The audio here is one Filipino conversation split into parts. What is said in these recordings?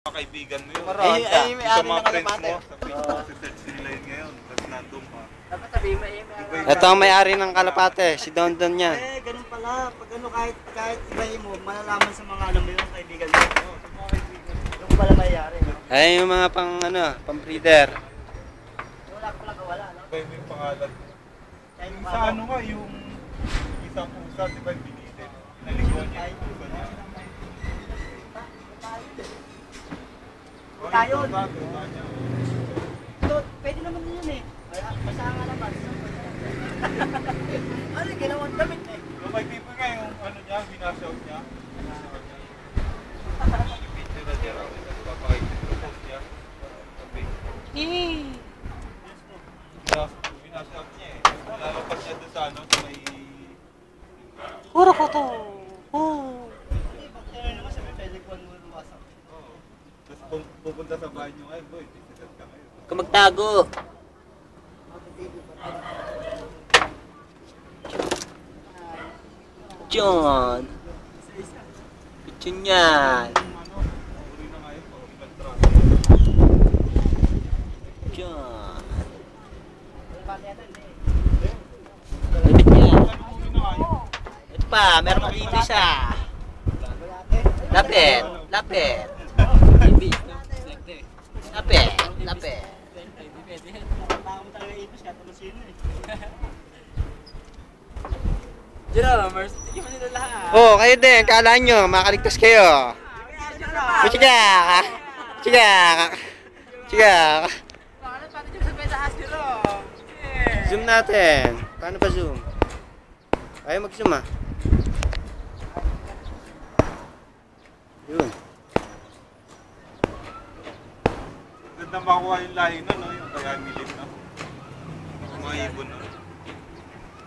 Kaibigan mo yun. Ay, may ari mga ng friends kalapate. mo, sa Facebook, si-search nila yun ngayon. Tapos nandun pa. Dapat sabihin mo, Ito ang may-ari ng kalapate, si Don Don yan. ganun pala. Pag ano, kahit ibahin mo, malalaman sa mga ano mo yung kaibigan mo. Oo, sa mga kaibigan mo. Yung pala mayayari, no? Ay, yung mga pang breeder. Wala ko lang kawala, no? Iba yung pangalan. Kahit Yung sa ano nga, yung isang pusa, di ba yung binilin? Naliguan niya yung pusa niya. Tayo. Pusa niya. Ito, pwede naman yun eh. Basta nga naman. Ano, ginawang damit eh. Yung may people nga, yung ano niya, binashout niya. Picture na niya raw. Papakita yung post niya. Sa Facebook. Binashout niya eh. Lalapas niya doon sa ano, sa may... Puro ko to. Hindi, bakterya naman sabi, pwede ko ano lumasak. Oo. Tapos pupunta sa bahay niyo, ay boy, visited ka ngayon. Kung magtago. John. Pichon yan. Yung ano, uri na nga yun, pag ibang track. John. Hindi. Lapit yan. Ano uri na nga yun? Ito pa, meron pa dito isa. Lapit. Lapit. Lapit. Lapit. Baka mo talaga ipos, kahit ano sino eh. Jeromers, tigil mo nila lahat. Oh, kayo din. Kala nyo, makaligtas kayo. Chigak. Chigak. Chigak. Bakit pati dyan sa pedaas, Jerome? Zoom natin. Paano ba zoom? Ayaw mag-zoom ah. Yun. Ganda makuha yung lahi na, no? Yung kaya milit na. Yung mga ibon na.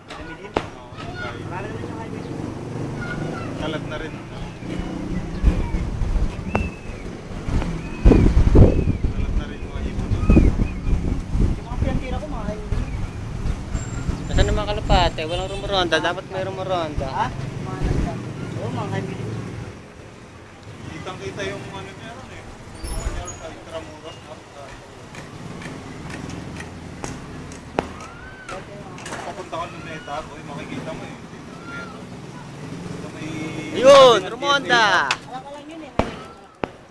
Namilin. Oo, yung lahi. Marami naman yung kaibigan. Kalat na rin. No? Kalat na rin yung mga ibon na. Yung mga pinantira ko, mga kaibigan. Nasaan naman kalapate? Walang rumoronda. Dapat may rumoronda. Ha? Mga nagsabi. Oo, mga kaibigan. Kitang-kita yung ano niya ron eh. Yung ano niya ron sa Intramuros. No? Papunta ka ng Neta, boy, makikita mo eh. Dito sa Neta. Sa may... Ayun, rumonda. Alam ka lang yun eh.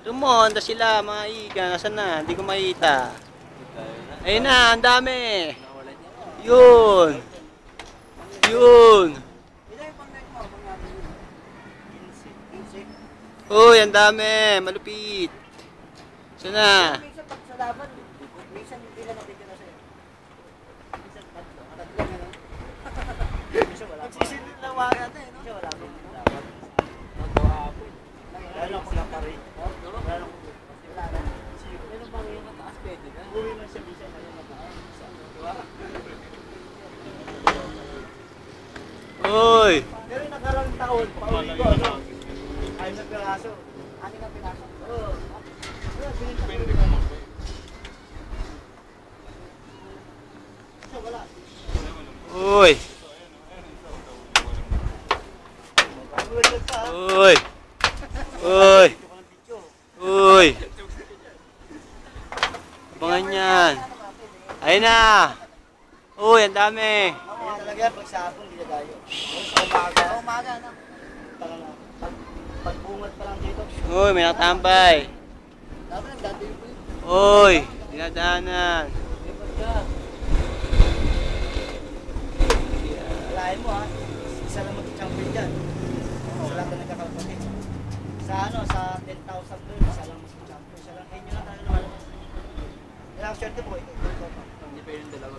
Rumonda sila, mga iga. Nasaan na? Hindi ko makita. Ayun na, ang dami. Yun. Yun. Ito yung pang-night mo, mga insect. Uy, ang dami. Malupit. Saan na? Minsan pag sa laban, minsan hindi lang nabigyan na sa'yo. Minsan tatlo, gano'n. Minsan wala pa. Nagsisinilawagan natin, no? Minsan wala pa. Lalo ako napari. Lalo ako. Wala na. Meron bang yung mataas pwede na? Uwi man siya minsan, ano mataas. Diba? Uy. Pero yung nakarang taon, pauwi ko, ano? Ayun na piraso. Anin na piraso? Oo. Depende kung mag-boy. Siya wala. Uy. Uwi pa. Uy. Uy. Uy. Abangan yan. Ayun na. Uy, ang dami. Kaya talaga yan, pag sa hapon, hindi na tayo. Sa umaga. Sa umaga, no? Talaga. Pagbungat pa lang dito. Uy, may nakatambay. Dapat nagdati yung po. Uy, dinadaanan. Alahin mo ha, isa lang mag-champion dyan. Isa lang na nagkakapatid. Sa ano, sa 10,000 doon, isa lang mag-champion. Isa lang, inyo lang tayo naman. Ilang swerte po ito. Hindi pa yung dalawa.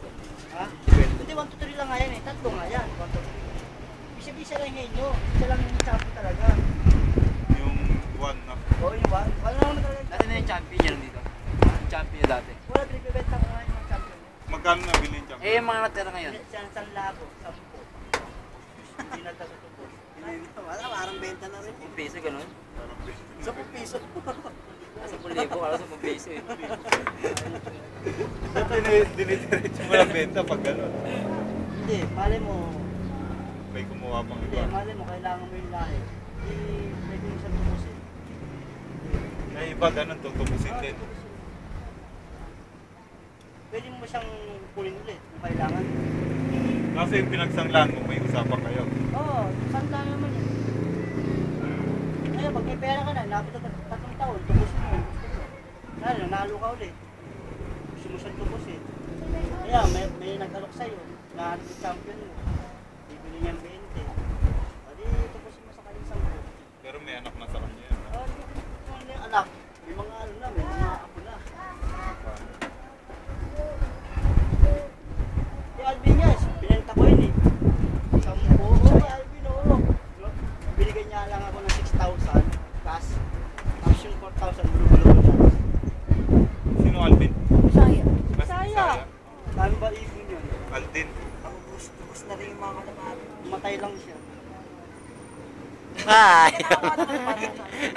Ha? Hindi, 1 to 3 lang nga yan eh. Tatlo nga yan, 1 to 3. Isa isa lang inyo. Isa lang yung champion talaga. Yung one na. Oo, yung one. Wala naman talaga. Dati na yung champion yan dito. Champion dati. Wala, 3 bibenta ko nga yung champion. Magkano na bilhin siya? Eh, yung mga natira ngayon. Sa labo, 10. Hindi na tayo tutubos. Wala, parang benta na rin. 10 piso, ganun. 10 piso. Nasa 10,000, kala sa 10 piso eh. Dinidiretso mo lang benta pag gano'n. Hindi, malay mo, May kumuha pang hindi, iba. malay mo, kailangan mo yung lahi. Hindi, pwede yung sa tubos eh. Ay, iba ganun, tutubusin din. Pwede mo ba siyang kunin ulit kung kailangan? Kasi yung pinagsanglaan mo, may usapan kayo. Oo, sanda naman eh. Ngayon, pag may pera ka na, nabot na 3 taon, tubusin mo. Lalo, nanalo ka ulit. Gusto mo siyang tubusin. Kaya, may nag-alok sa'yo, na champion mo. Bibili niyan 20. O di, tubusin mo sa kanyang 10. Pero may anak na sa kanya yan. O, di, kung may anak, may mga ano na, may mga apo na. Si Alvin yes, binenta ko yun eh. Oo, Alvin, oo. Binigyan niya lang ako ng 6,000 cash. Tapos yung 4,000 bulong-bulong siya. Sino Alvin? Bisaya. Bisaya. Dami ba ibon yun? Aldin. Tapos na rin yung mga kalamari. Matay lang siya. Ay!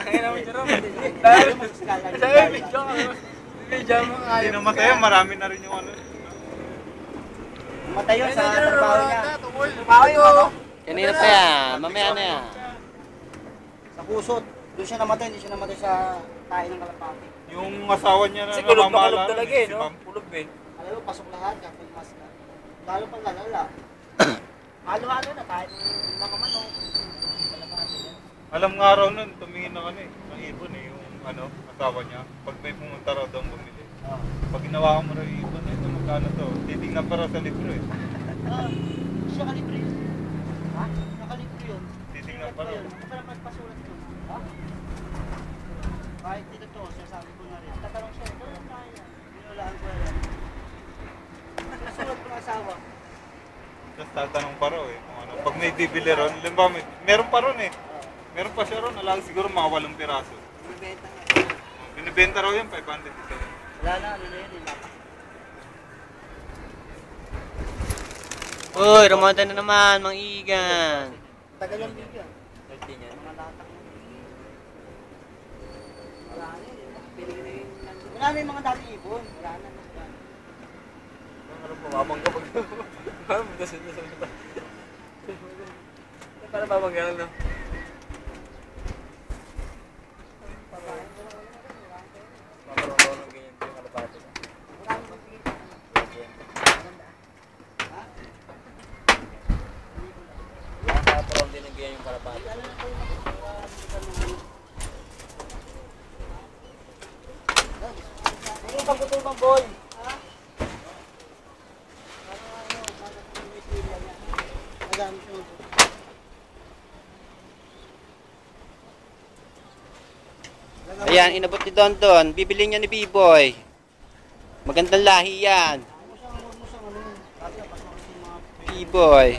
Ang ina mo, Jerome. Dahil mo sa skala. Medyo mo Hindi namatay, marami na rin yung ano. Matay yun sa trabaho niya. Trabaho yun, ano? Kanina pa yan. Mamaya na yan. Sa kusot. Doon siya namatay, hindi siya namatay sa tayo ng kalapati. Yung asawa niya na Kasi kulog na namamahala kulog talaga eh, si no? Ma'am. Kulog eh. Alam mo, pasok lahat, kapag mas na. Lalo pang lalala. Halo-halo na tayo ng mga manok. Kalapati yan. Alam nga raw nun, tumingin na kami ng ibon eh, yung ano, asawa niya. Pag may pumunta raw daw bumili. Pag ginawa ka mo raw yung ibon, ito magkano to? Titingnan pa raw sa libro eh. Siya kalibre yun. Ha? Nakalibre yun. Titingnan pa raw. Hindi pa naman pasulat yun. Ha? Kahit dito to, sasabi ko na rin. Tatanong siya, ito lang kaya. Binulaan ko yan. Nasulat ko ng asawa. Tapos tatanong pa raw eh, kung ano. Pag may bibili ron, limba, meron pa ron eh. Meron pa siya ron, alang siguro mga 8 piraso. Bibenta nga. Binibenta raw yan, 500 ito. Wala na, ano na yun eh. Uy, remonta na naman, Mang Igan. Tagal yung video. 13 yan. Mga latak mo. Wala na yun. Pili na yung nandun. Wala na yung mga dati ibon. Wala na. Ano bumabang ka pag... Parang butas ito sa mata. Parang babangga lang, no? Paparong-rong ganyan yung kalapati. Paparong din ang ganyan yung kalapati. Yung pagkutulong boy. Ha? Madami siya. Ayan, inabot ni Don Don. Bibili niya ni B-Boy. Magandang lahi yan. Huwag mo siyang ano yun. Kasi pas ako sa mga... B-Boy.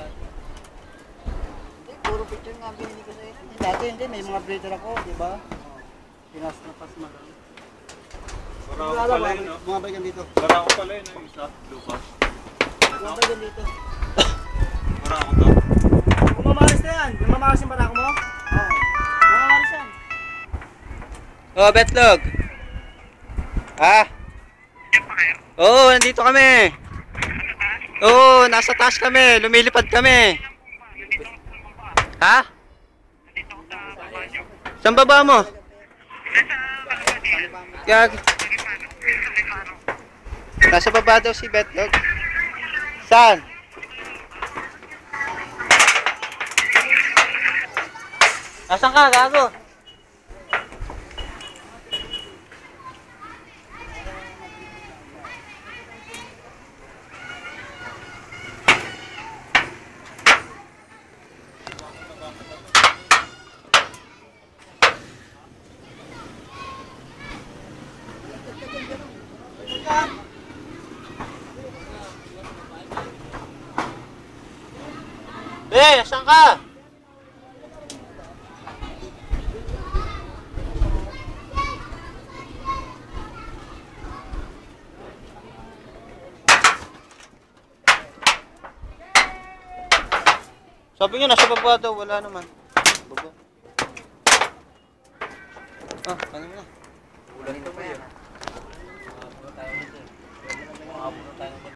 Hindi, puro picture nga binili ko sa'yo. Dati hindi, may mga breeder ako, di ba? Pinas na pas na lang. Barako pala yun, no? Mga balikan dito. Barako pala yun, no? Isa, lupa. Mga balikan dito. Barako to. Kung mamaris na yan, kung mamaris yung barako mo? Oo. Mamaris yan. Oh, Betlog. Ha? Oo, nandito kami. Oo, nasa taas kami. Lumilipad kami. Ha? Saan baba mo? Gag. Nasa baba daw si Betlog. Saan? Nasaan ka, gago? Nasaan ka? Sabi niya, nasa baba daw. Wala naman. Baba. Ah, ano na? Ulan ito pa yan. Mga tayo nito. Mga tayo nito.